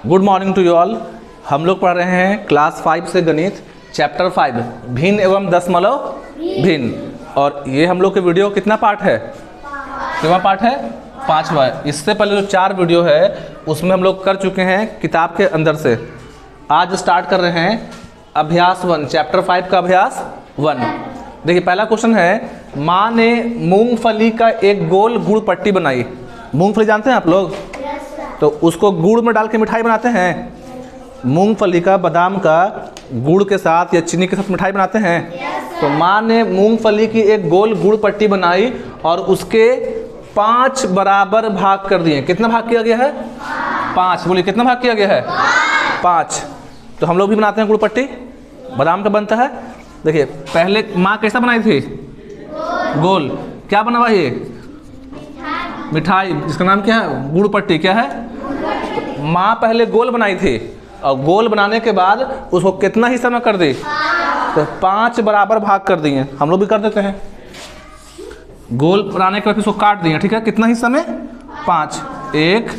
Good morning to you all. हम लोग पढ़ रहे हैं क्लास 5 से गणित चैप्टर 5 भिन्न एवं दशमलव भिन्न। और ये हम लोग के वीडियो कितना पार्ट है? कितना पार्ट है? 5वां। इससे पहले जो 4 वीडियो है उसमें हम लोग कर चुके हैं किताब के अंदर से। आज स्टार्ट कर रहे हैं अभ्यास 1 चैप्टर 5 का अभ्यास 1। देखिए पहला क्वेश्चन है, माँ ने मूंगफली का एक गोल गुड़ पट्टी बनाई। मूंगफली जानते हैं आप लोग? तो उसको गुड़ में डाल के मिठाई बनाते हैं। मूंगफली का बादाम का गुड़ के साथ या चीनी के साथ मिठाई बनाते हैं। तो माँ ने मूंगफली की एक गोल गुड़ पट्टी बनाई और उसके 5 बराबर भाग कर दिए। कितना भाग किया गया है? 5। बोलिए कितना भाग किया गया है? 5। तो हम लोग भी बनाते हैं गुड़ पट्टी, बादाम का बनता है। देखिए पहले माँ कैसा बनाई थी? गोल। क्या बना हुआ ये? मिठाई, जिसका नाम क्या है? गुड़ पट्टी। क्या है? माँ पहले गोल बनाई थी और गोल बनाने के बाद उसको कितना हिस्सा में कर दी? तो 5 बराबर भाग कर दिए। हम लोग भी कर देते हैं। गोल बनाने के बाद उसको काट दिए। ठीक है, कितना हिस्सा में? 5। 1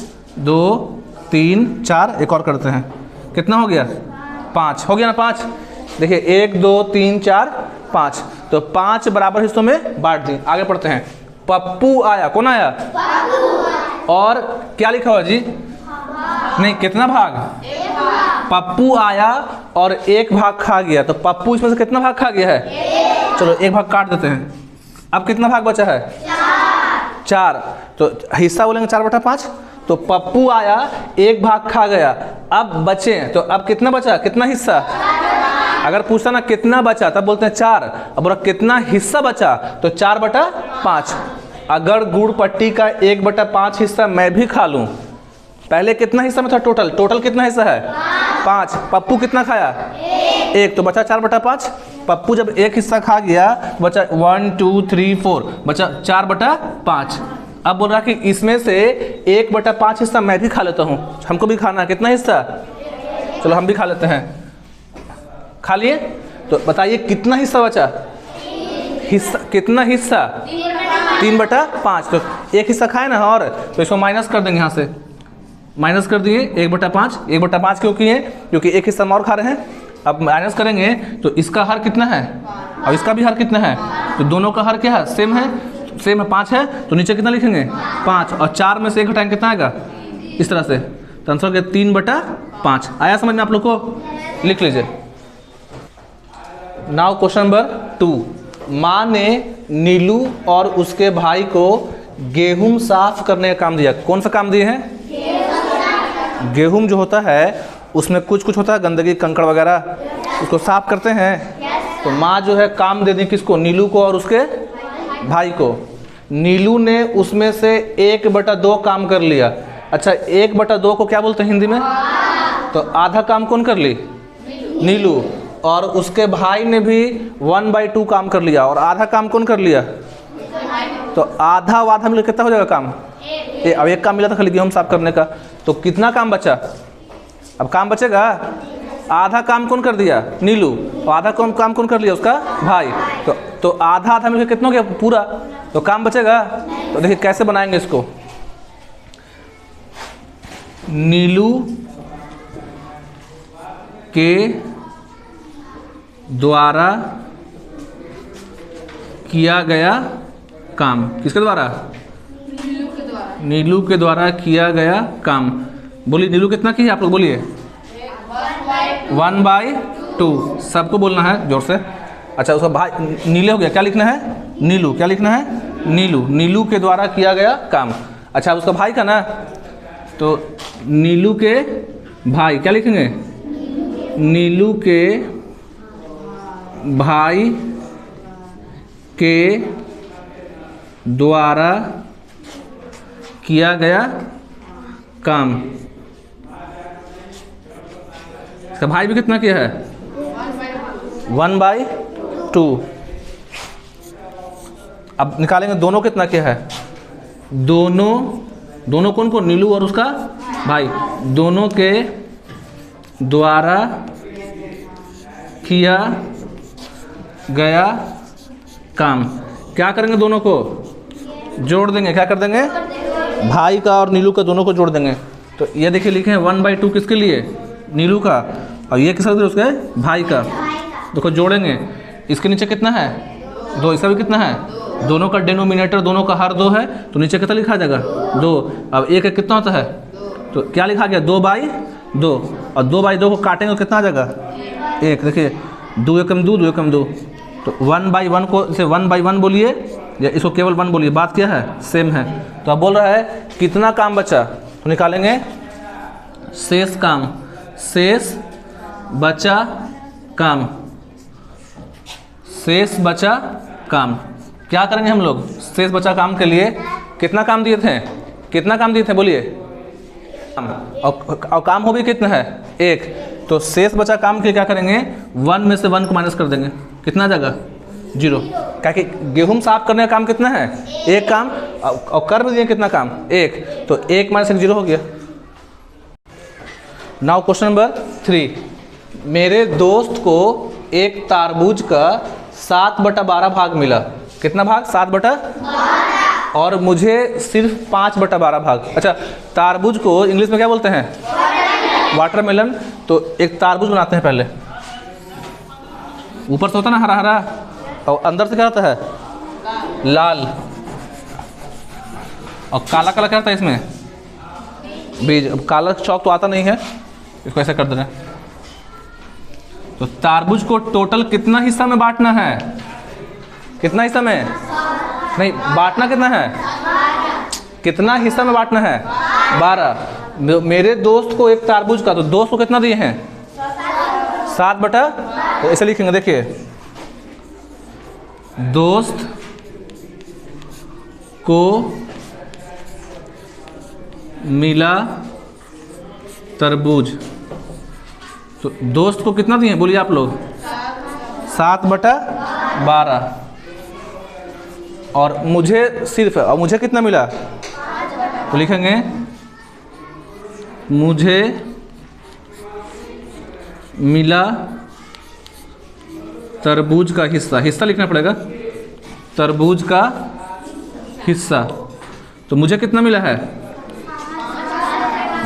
2 3 4। एक और करते हैं। कितना हो गया? 5 हो गया ना? 5। देखिए 1 2 3 4 5। तो 5 बराबर हिस्सों में बांट दिए। आगे पढ़ते हैं। पप्पू आया। कौन आया? और क्या लिखा हुआ जी? नहीं, कितना भाग? पप्पू आया और 1 भाग खा गया। तो पप्पू इसमें से कितना भाग खा गया है? चलो 1 भाग काट देते हैं। अब कितना भाग बचा है? 4। तो हिस्सा बोलेंगे 4/5। तो पप्पू आया, 1 भाग खा गया। अब बचे, तो अब कितना बचा? कितना हिस्सा? अगर पूछता ना कितना बचा तब बोलते हैं 4। अब बोला कितना हिस्सा बचा? तो 4/5। अगर गुड़ पट्टी का 1/5 हिस्सा मैं भी खा लूं, पहले कितना हिस्सा में था? टोटल कितना हिस्सा है? 5। पप्पू कितना खाया? 1। तो बचा 4/5। पप्पू जब 1 हिस्सा खा गया तो बचा 1 2 3 4, बचा 4/5। अब बोल रहा कि इसमें से 1/5 हिस्सा मैं भी खा लेता हूँ। हमको भी खाना है। कितना हिस्सा? चलो हम भी खा लेते हैं। खा लिए? तो बताइए कितना हिस्सा बचा? हिस्सा कितना हिस्सा? 3/5। तो 1 हिस्सा खाए ना, और तो इसको माइनस कर देंगे। यहाँ से माइनस कर दिए 1/5। 1/5 क्यों किए? क्योंकि 1 हिस्सा और खा रहे हैं। अब माइनस करेंगे तो इसका हर कितना है और इसका भी हर कितना है? तो दोनों का हर क्या है? सेम है। सेम है, 5 है। तो नीचे कितना लिखेंगे? 5। और 4 में से 1 घटाएंगे, कितना आएगा? इस तरह से। तो आंसर हो गया 3/5। आया समझ में आप लोग को? लिख लीजिए। Now question number 2। माँ ने नीलू और उसके भाई को गेहूं साफ करने का काम दिया। कौन सा काम दिए हैं? गेहूं जो होता है उसमें कुछ होता है गंदगी, कंकड़ वगैरह, उसको साफ करते हैं। तो माँ जो है काम दे दी किसको? नीलू को और उसके भाई को। नीलू ने उसमें से 1/2 काम कर लिया। अच्छा, 1/2 को क्या बोलते हैं हिंदी में? तो आधा काम कौन कर ली? नीलू। और उसके भाई ने भी 1/2 काम कर लिया। और आधा काम कौन कर लिया? तो आधा वाधा मिलकर कितना हो जाएगा काम? अब 1 काम मिला था खाली गेहूं साफ करने का। तो कितना काम बचा? अब काम बचेगा। आधा काम कौन कर दिया? नीलू। और आधा काम कौन कर लिया? उसका भाई। तो आधा मिलकर कितना हो गया? पूरा। तो काम बचेगा। तो देखिए कैसे बनाएंगे इसको। नीलू के द्वारा किया गया काम। किसके द्वारा? नीलू के द्वारा किया गया काम। बोलिए नीलू कितना किया आप लोग? बोलिए 1/2। सबको बोलना है जोर से। अच्छा, उसका भाई नीले हो गया। क्या लिखना है? नीलू। क्या लिखना है? नीलू। नीलू के द्वारा किया गया काम। अच्छा, उसका भाई का ना, तो नीलू के भाई क्या लिखेंगे? नीलू के भाई के द्वारा किया गया काम। इसका भाई भी कितना किया है? 1/2। अब निकालेंगे दोनों कितना किया है? दोनों कौन को? नीलू और उसका भाई। दोनों के द्वारा किया गया काम। क्या करेंगे? दोनों को जोड़ देंगे। क्या कर देंगे? भाई का और नीलू का दोनों को जोड़ देंगे। तो ये देखिए लिखे हैं 1/2 किसके लिए, नीलू का, और ये किसका लिए, उसके भाई का। देखो जोड़ेंगे, इसके नीचे कितना है 2, इसका भी कितना है, दोनों का डिनोमिनेटर दोनों का हर 2 है, तो नीचे कितना लिखा जाएगा 2। अब एक कितना होता है, तो क्या लिखा गया 2/2, और 2/2 को काटेंगे तो कितना आ जाएगा 1। देखिए 2 एकम 2, 2 एकम 2, तो 1/1 को इसे 1/1 बोलिए या इसको केवल 1 बोलिए, बात क्या है सेम है। तो अब बोल रहा है कितना काम बचा, तो निकालेंगे शेष काम, शेष बचा काम, शेष बचा काम। क्या करेंगे हम लोग, शेष बचा काम के लिए कितना काम दिए थे, कितना काम दिए थे बोलिए, और काम हो भी कितना है 1, तो शेष बचा काम के लिए क्या करेंगे 1 में से 1 को माइनस कर देंगे, कितना आ जाएगा 0। क्या कि गेहूं साफ करने का काम कितना है 1 काम, और कर भी दिए कितना काम 1, तो 1 - 1 0 हो गया। नाउ क्वेश्चन नंबर 3, मेरे दोस्त को एक तारबूज का 7/12 भाग मिला, कितना भाग 7/12, और मुझे सिर्फ 5/12 भाग। अच्छा, तारबूज को इंग्लिश में क्या बोलते हैं वाटरमेलन। तो एक तारबूज बनाते हैं, पहले ऊपर से होता है ना हरा हरा, और अंदर से क्या होता है लाल, और काला काला क्या होता है इसमें बीज। अब काला चौक तो आता नहीं है, इसको ऐसे कर दे रहे हैं। तो तारबूज को टोटल कितना हिस्सा में बांटना है, कितना हिस्सा में, नहीं बांटना कितना है, कितना हिस्सा में बांटना है 12। मेरे दोस्त को एक तारबूज का, तो दोस्त को कितना दिए हैं 7/, तो ऐसे लिखेंगे, देखिए दोस्त को मिला तरबूज, तो दोस्त को कितना दिए बोलिए आप लोग 7/12, और मुझे सिर्फ, और मुझे कितना मिला, तो लिखेंगे मुझे मिला तरबूज का हिस्सा, हिस्सा लिखना पड़ेगा, तरबूज का हिस्सा। तो मुझे कितना मिला है,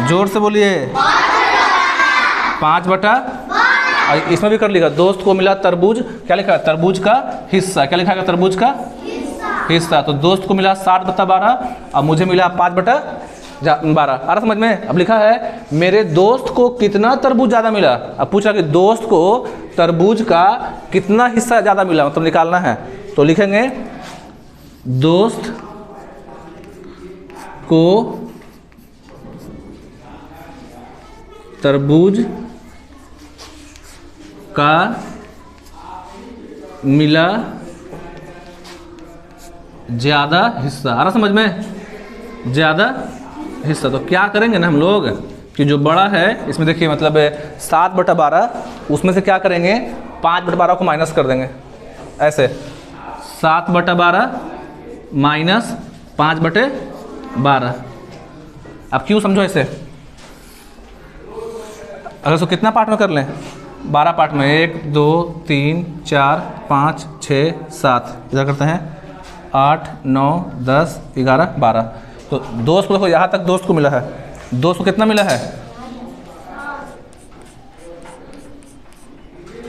जोर से बोलिए 5/, और इसमें भी कर लिखा दोस्त को मिला तरबूज, क्या लिखा है तरबूज का हिस्सा, क्या लिखा है तरबूज का हिस्सा। तो दोस्त को मिला 7/12, और मुझे मिला 5/12। आ रहा समझ में। अब लिखा है मेरे दोस्त को कितना तरबूज ज़्यादा मिला, अब पूछा कि दोस्त को तरबूज का कितना हिस्सा ज़्यादा मिला, मतलब निकालना है। तो लिखेंगे दोस्त को तरबूज का मिला ज़्यादा हिस्सा। आ रहा समझ में, ज़्यादा हिस्सा। तो क्या करेंगे ना हम लोग कि जो बड़ा है इसमें देखिए मतलब 7/12, उसमें से क्या करेंगे 5/12 को माइनस कर देंगे, ऐसे 7/12 माइनस 5/12। अब क्यों समझो ऐसे, अगर इसको कितना पार्ट में कर लें 12 पार्ट में, 1 2 3 4 5 6 7, इधर करते हैं 8 9 10 11 12। तो दोस्त को देखो यहाँ तक दोस्त को मिला है, दोस्त को कितना मिला है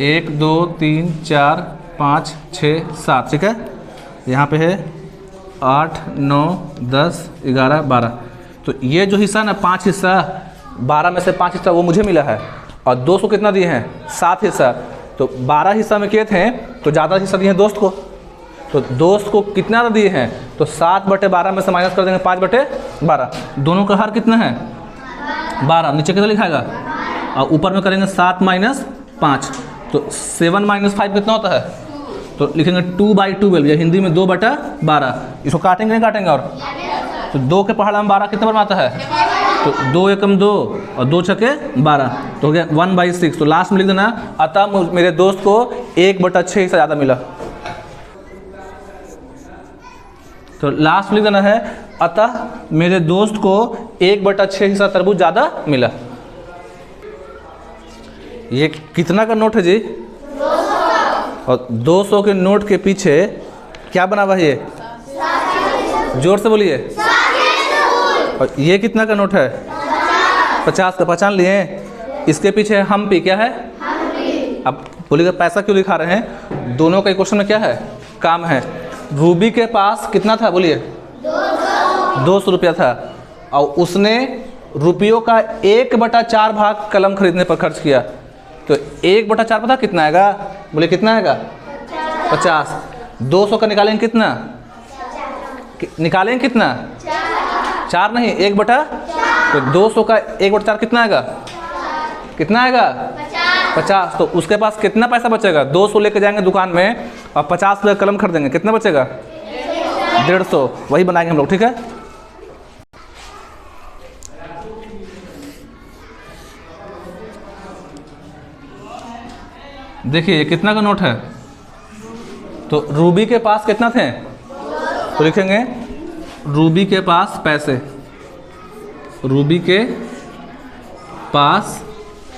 1 2 3 4 5 6 7, ठीक है। यहाँ पे है 8 9 10 11 12। तो ये जो हिस्सा ना 5 हिस्सा, 12 में से 5 हिस्सा वो मुझे मिला है, और दोस्त को कितना दिए हैं 7 हिस्सा। तो 12 हिस्सा में किए थे तो ज़्यादा हिस्सा दिए हैं दोस्त को। तो दोस्त को कितना दिए हैं, तो 7/12 में से माइनस कर देंगे 5/12। दोनों का हर कितना है 12, नीचे कितना लिखाएगा, और ऊपर में करेंगे 7 - 5। तो 7 - 5 कितना होता है, तो लिखेंगे 2/12, या हिंदी में 2/12। इसको काटेंगे नहीं काटेंगे, और तो 2 के पहाड़ा में 12 कितना बनता है, तो 2 एकम 2 और 2 छके 12, तो हो गया 1/6। तो लास्ट में लिख देना अतः मेरे दोस्त को 1/6 हिस्सा ज़्यादा मिला। तो लास्ट में लिख देना है अतः मेरे दोस्त को 1/6 हिस्सा तरबूज ज़्यादा मिला। ये कितना का नोट है जी, 200। और 200 के नोट के पीछे क्या बना हुआ है, ये जोर से बोलिए। और ये कितना का नोट है 50 का पहचान लिए। इसके पीछे हम पी क्या है? अब बोलिएगा पैसा क्यों लिखा रहे हैं? दोनों का इक्वेशन में क्या है? काम है। रूबी के पास कितना था बोलिए? 200 रुपया था और उसने रुपयों का 1/4 भाग कलम खरीदने पर खर्च किया। तो 1/4 पता कितना आएगा? बोले कितना आएगा? 50। 200 का निकालेंगे कितना? निकालेंगे कितना? 4 नहीं, 1/। तो 200 का 1/4 कितना आएगा? कितना आएगा? 50। तो उसके पास कितना पैसा बचेगा? 200 लेके जाएंगे दुकान में और 50 रुपये कलम खरीदेंगे, कितना बचेगा? 150। वही बनाएंगे हम लोग, ठीक है। देखिए ये कितना का नोट है? तो रूबी के पास कितना थे? तो लिखेंगे रूबी के पास पैसे, रूबी के पास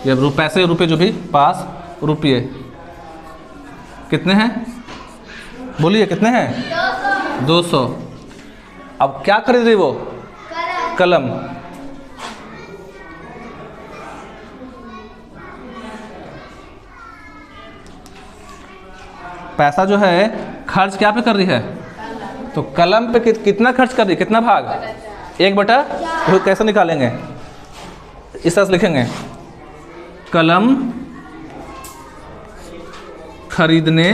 या पैसे रुपये जो भी पास रुपये कितने हैं? बोलिए कितने हैं? 200। अब क्या खरीद रही वो? कलम। पैसा जो है खर्च क्या पे कर रही है? तो कलम पे कितना खर्च कर रही है? कितना भाग? 1/। तो कैसे निकालेंगे? इस तरह से लिखेंगे, कलम खरीदने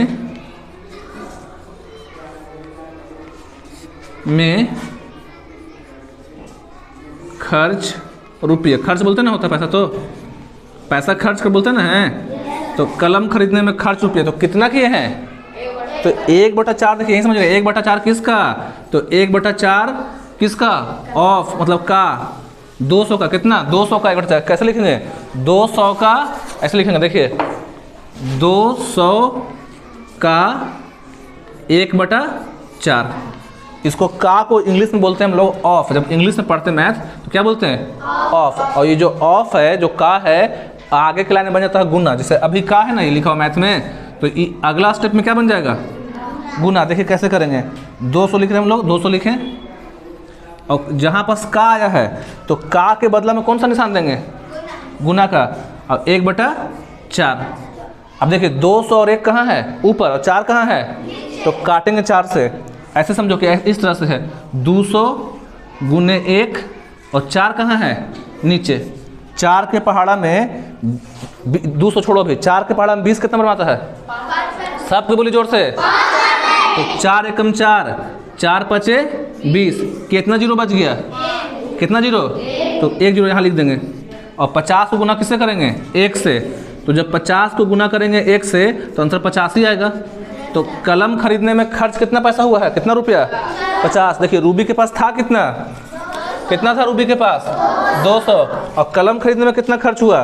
में खर्च रुपये, खर्च बोलते ना होता पैसा, तो पैसा खर्च कर बोलते ना है। तो कलम खरीदने में खर्च रुपये, तो कितना किए हैं? तो 1/4 देखिए, यही समझिएगा 1/4 किसका? तो 1/4 किसका? ऑफ मतलब का 200 का कितना? 200 का 1/4 कैसे लिखेंगे? 200 का ऐसे लिखेंगे, देखिए 200 का 1/4। इसको का को इंग्लिश में बोलते हैं हम लोग ऑफ। जब इंग्लिश में पढ़ते हैं मैथ तो क्या बोलते हैं? ऑफ। और ये जो ऑफ है, जो का है, आगे के लाइन में बन जाता है गुना। जैसे अभी का है ना, ये लिखा हुआ मैथ में, तो अगला स्टेप में क्या बन जाएगा? गुना। देखिए कैसे करेंगे, 200 लिख रहे हैं हम लोग, 200 लिखें और जहाँ पास का आया है तो का के बदला में कौन सा निशान देंगे? गुना का। और 1/4। अब देखिए 200 और 1 कहाँ है? ऊपर, और 4 कहाँ है? तो काटेंगे 4 से। ऐसे समझो कि इस तरह से है 200 गुने 1 और 4 कहाँ है? नीचे। 4 के पहाड़ा में 200 छोड़ो भी, 4 के पहाड़ा में 20 कितना बनवाता है? सबके बोली जोर से। तो 4 एकम 4, 4 पचे 20, कितना जीरो बच गया? कितना जीरो? तो 1 जीरो यहाँ लिख देंगे। और 50 को गुना किससे करेंगे? 1 से। तो जब 50 को गुना करेंगे 1 से तो आंसर 50 ही आएगा। तो कलम खरीदने में खर्च कितना पैसा हुआ है? कितना रुपया? 50। देखिए रूबी के पास था कितना? कितना था रूबी के पास? 200। और कलम खरीदने में कितना खर्च हुआ?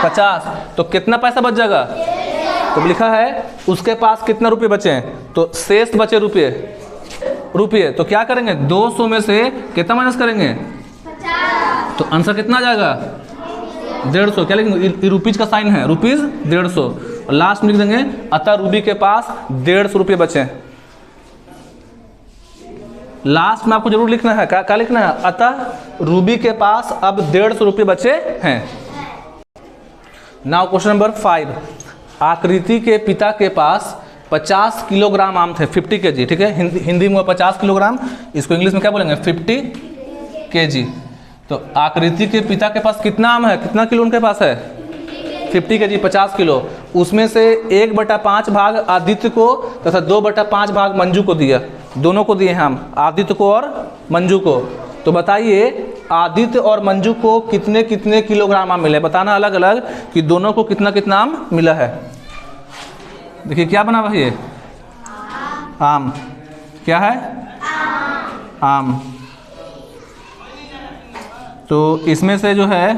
50। तो कितना पैसा बच जाएगा? तो लिखा है उसके पास कितना रुपये बचे हैं? तो शेष बचे रुपये। तो क्या करेंगे? 200 में से कितना माइनस करेंगे? 50। तो आंसर कितना आ जाएगा? 150। क्या लिखेंगे? रुपीज का साइन है, रुपीज 150। और लास्ट में लिख देंगे अतः रूबी के पास 150 रुपये बचे। लास्ट में आपको जरूर लिखना है, क्या लिखना है? अतः रूबी के पास अब 150 रुपये बचे हैं। Now question number 5। आकृति के पिता के पास 50 किलोग्राम आम थे, 50 kg, ठीक है। हिंदी में 50 किलोग्राम, इसको इंग्लिश में क्या बोलेंगे? 50 kg। तो आकृति के पिता के पास कितना आम है? कितना किलो उनके पास है? 50 kg, 50 किलो। उसमें से 1/5 भाग आदित्य को तथा 2/5 भाग मंजू को दिया। दोनों को दिए हैं हम, आदित्य को और मंजू को। तो बताइए आदित्य और मंजू को कितने कितने किलोग्राम आम मिले? बताना अलग अलग कि दोनों को कितना कितना आम मिला है। देखिए क्या बना हुआ है? आम। क्या है? आम। तो इसमें से जो है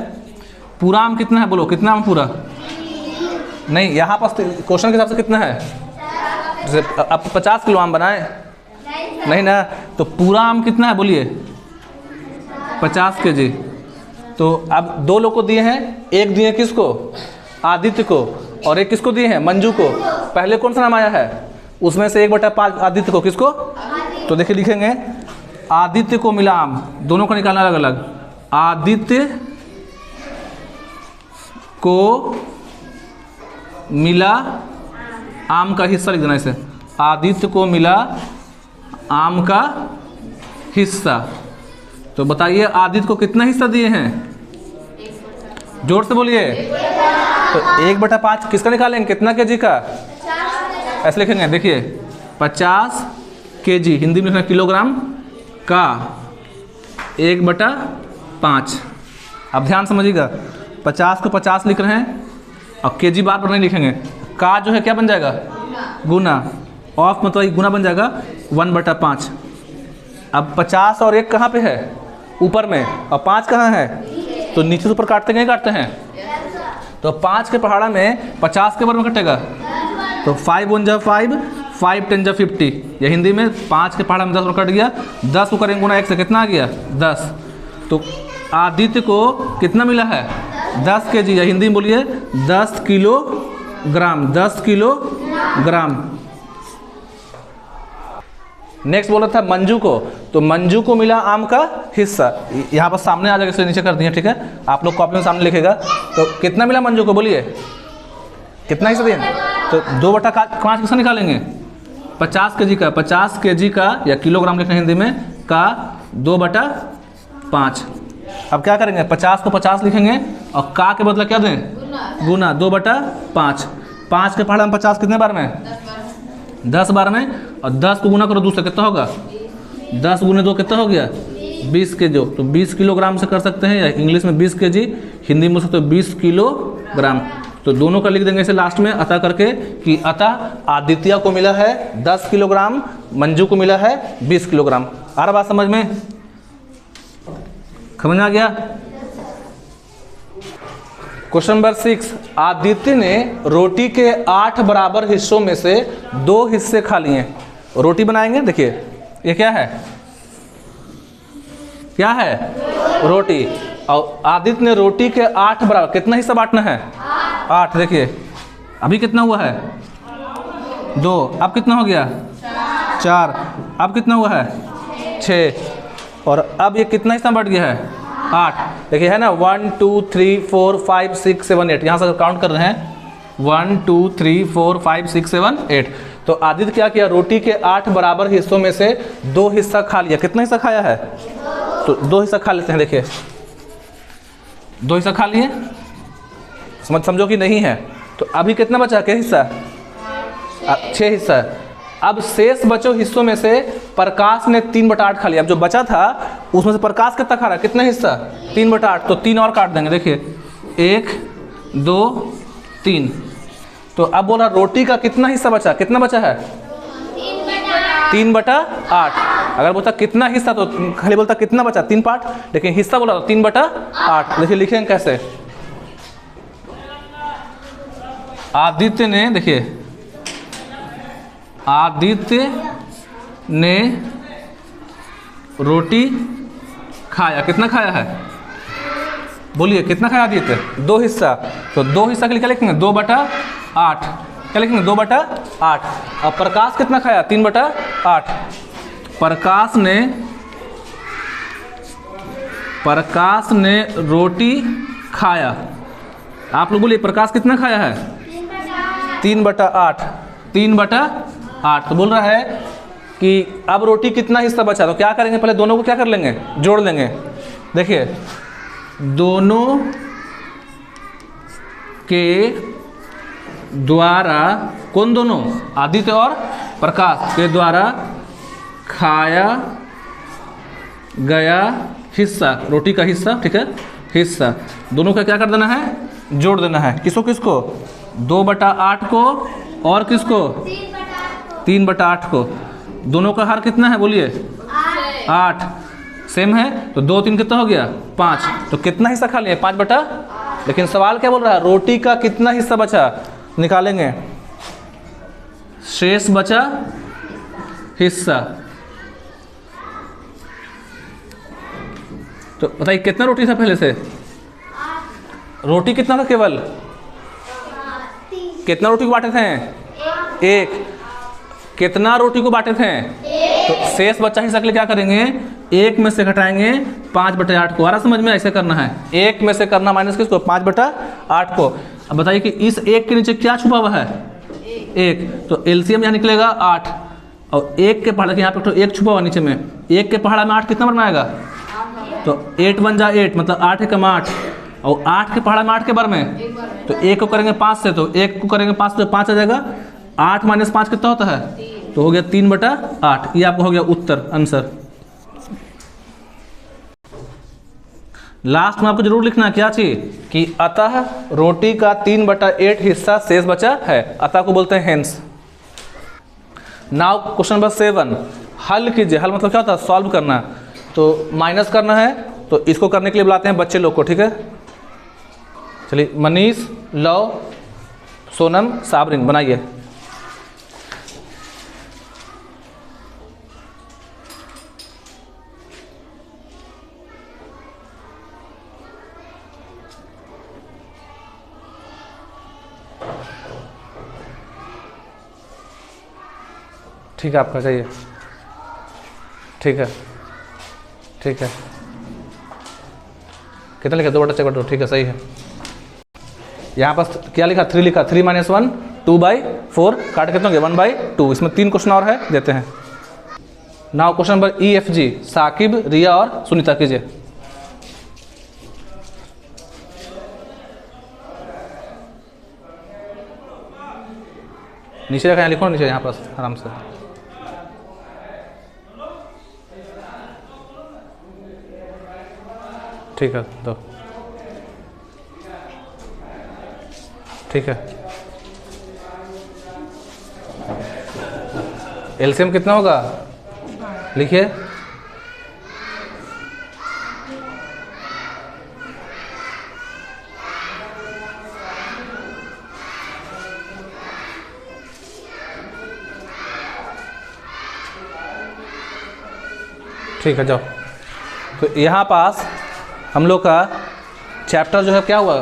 पूरा आम कितना है? बोलो कितना आम पूरा? नहीं, यहाँ पर क्वेश्चन के हिसाब से कितना है? जैसे अब 50 किलो आम बनाए नहीं ना, तो पूरा आम कितना है? बोलिए 50 kg। तो अब 2 लोग को दिए हैं, एक दिए किसको? आदित्य को, और एक किसको दिए हैं? मंजू को। पहले कौन सा नाम आया है? उसमें से 1/5 आदित्य को। किसको? तो देखिए लिखेंगे आदित्य को मिला आम, दोनों को निकालना अलग अलग। आदित्य को मिला आम का हिस्सा लिख देना इसे। आदित्य को मिला आम का हिस्सा। तो बताइए आदित्य को कितना हिस्सा दिए हैं? जोर से बोलिए। तो 1/5 किसका निकालेंगे? कितना केजी का? ऐसे लिखेंगे, देखिए 50 केजी, हिंदी में लिखना किलोग्राम का 1/5। अब ध्यान समझिएगा, 50 को 50 लिख रहे हैं और केजी बार पर नहीं लिखेंगे। का जो है क्या बन जाएगा? गुना। ऑफ मतलब गुना बन जाएगा 1/5। अब 50 और 1 कहाँ पे है? ऊपर में। और 5 कहाँ है? तो नीचे से ऊपर काटते नहीं काटते हैं? तो 5 के पहाड़ा में 50 के बार में कटेगा। तो 5 1 जा 5, 5 10 जा 50। या हिंदी में 5 के पहाड़ा में 10 कट गया। 10 को करेंगे गुना 1 से, कितना आ गया? 10। तो आदित्य को कितना मिला है? 10 केजी। या हिंदी में बोलिए 10 किलोग्राम। 10 किलोग्राम। नेक्स्ट बोला था मंजू को, तो मंजू को मिला आम का हिस्सा। यहाँ पर सामने आ जाएगा, इसलिए नीचे कर दिए, ठीक है? आप लोग कॉपी में सामने लिखेगा। तो कितना मिला मंजू को? बोलिए कितना हिस्सा दिए? तो 2/5 किसका निकालेंगे? 50 केजी का। 50 केजी का या किलोग्राम लिखना हिंदी में, का 2/5। अब क्या करेंगे? 50 को 50 लिखेंगे और का के बदला क्या दें? गुना। 2/5। 5 के पहाड़ा में 50 कितने बार में? 10 बार में। और 10 को गुना करो 2 से, कितना होगा? 10 गुने 2 कितना हो गया? 20 केजी। तो 20 किलोग्राम से कर सकते हैं, या इंग्लिश में 20 केजी, हिंदी में सकते हो 20 किलोग्राम। तो दोनों का लिख देंगे इसे लास्ट में अतः करके, कि अतः आदित्य को मिला है 10 किलोग्राम, मंजू को मिला है 20 किलोग्राम। आ रहा बात समझ में? समझ आ गया? क्वेश्चन नंबर 6, आदित्य ने रोटी के 8 बराबर हिस्सों में से 2 हिस्से खा लिए। रोटी बनाएंगे, देखिए ये क्या है? क्या है? रोटी। और आदित्य ने रोटी के 8 बराबर, कितना हिस्सा बांटना है? 8। देखिए अभी कितना हुआ है? 2। अब कितना हो गया? 4। अब कितना हुआ है? 6। और अब ये कितना हिस्सा बढ़ गया है? 8। देखिए है ना, 1 2 3 4 5 6 7 8। यहाँ से काउंट कर रहे हैं 1 2 3 4 5 6 7 8। तो आदित्य क्या किया? रोटी के 8 बराबर हिस्सों में से 2 हिस्सा खा लिया। कितना हिस्सा खाया है? तो 2 हिस्सा खा लेते हैं। देखिए 2 हिस्सा खा लिए, समझो कि नहीं है? तो अभी कितना बचा? क्या हिस्सा? 6 हिस्सा। अब शेष बचे हिस्सों में से प्रकाश ने 3/8 खा लिया। अब जो बचा था उसमें से प्रकाश कितना खा रहा है? कितना हिस्सा? 3/8। तो 3 और काट देंगे। देखिए 1 2 3। तो अब बोला रोटी का कितना हिस्सा बचा? कितना बचा है? 3/8। अगर बोलता कितना हिस्सा तो खाली बोलता कितना बचा? 3 पार्ट। लेकिन हिस्सा बोला 3/8। देखिए लिखेंगे कैसे? आदित्य ने, देखिए आदित्य ने रोटी खाया। कितना खाया है? बोलिए कितना खाया आदित्य? 2 हिस्सा। तो 2 हिस्सा के लिए क्या लिखेंगे? 2/8। क्या लिखेंगे? 2/8। और प्रकाश कितना खाया? 3/8। प्रकाश ने रोटी खाया। आप लोग बोलिए प्रकाश कितना खाया है? 3/8। 3/8। तो बोल रहा है कि अब रोटी कितना हिस्सा बचा? तो क्या करेंगे? पहले दोनों को क्या कर लेंगे? जोड़ लेंगे। देखिए दोनों के द्वारा, कौन दोनों? आदित्य और प्रकाश के द्वारा खाया गया हिस्सा, रोटी का हिस्सा, ठीक है? हिस्सा दोनों का क्या कर देना है? जोड़ देना है। किसको किसको? 2/8 को और किसको? 3/8 को। दोनों का हर कितना है? बोलिए 8। सेम है तो 2 3 कितना हो गया? 5। तो कितना हिस्सा खा लिए? 5/8। लेकिन सवाल क्या बोल रहा है? रोटी का कितना हिस्सा बचा? निकालेंगे शेष बचा हिस्सा। तो बताइए कितना रोटी था पहले से? रोटी कितना था? केवल कितना रोटी को बांटे थे? 1। कितना रोटी को बांटे थे? तो शेष बचा हिस्सा के लिए क्या करेंगे? 1 में से घटाएंगे 5/8 को। आ रहा समझ में? ऐसे करना है, 1 में से करना माइनस किसको, 5/8 को। अब बताइए कि इस 1 के नीचे क्या छुपा हुआ है, 1, तो एलसीएम यहाँ निकलेगा 8, और 1 के पहाड़ा यहाँ पे तो 1 छुपा हुआ नीचे में, 1 के पहाड़ा में 8 कितना बार में आएगा, तो 8 × 1 = 8, मतलब 8 × 8, और 8 के पहाड़ा में 8 के बार में, तो 1 को करेंगे 5 से, तो 1 को करेंगे 5 से, 5 आ जाएगा, 8 - 5 कितना होता है, तो हो गया 3/8। ये आपका हो गया उत्तर, आंसर। लास्ट में आपको जरूर लिखना क्या चीज, कि अतः रोटी का 3/8 हिस्सा शेष बचा है, अतः को बोलते हैं हेंस। नाउ क्वेश्चन नंबर 7, हल कीजिए। हल मतलब क्या होता है, सॉल्व करना, तो माइनस करना है, तो इसको करने के लिए बुलाते हैं बच्चे लोग को, ठीक है। चलिए, मनीष, लव, सोनम, साबरिन, बनाइए। ठीक है, आपका चाहिए, ठीक है, ठीक है, कितना लिखा, 2/4, ठीक है, सही है। यहाँ पर क्या लिखा, 3 लिखा, 3 - 1 2/4, काट कितना हो गया, 1/2। इसमें 3 क्वेश्चन और है, देते हैं। Now question number EFG, Saqib, Riya और सुनीता कीजिए। नीचे रखा, यहाँ लिखो, नीचे यहाँ पर आराम से। ठीक है, दो, ठीक है। एलसीएम कितना होगा, लिखिए। ठीक है, जाओ। तो यहाँ पास हम लोग का चैप्टर जो है क्या हुआ,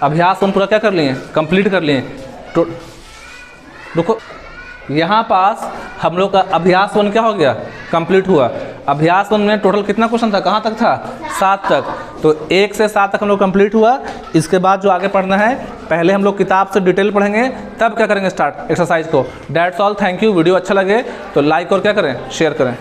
अभ्यास हम पूरा क्या कर लिए, कंप्लीट कर लिए। तो रुको, यहाँ पास हम लोग का अभ्यास 1 क्या हो गया, कंप्लीट हुआ। अभ्यास 1 में टोटल कितना क्वेश्चन था, कहाँ तक था, 7 तक। तो 1 से 7 तक हम लोग कंप्लीट हुआ। इसके बाद जो आगे पढ़ना है, पहले हम लोग किताब से डिटेल पढ़ेंगे, तब क्या करेंगे, स्टार्ट एक्सरसाइज को। That's all, thank you. Video अच्छा लगे तो लाइक और क्या करें, शेयर करें।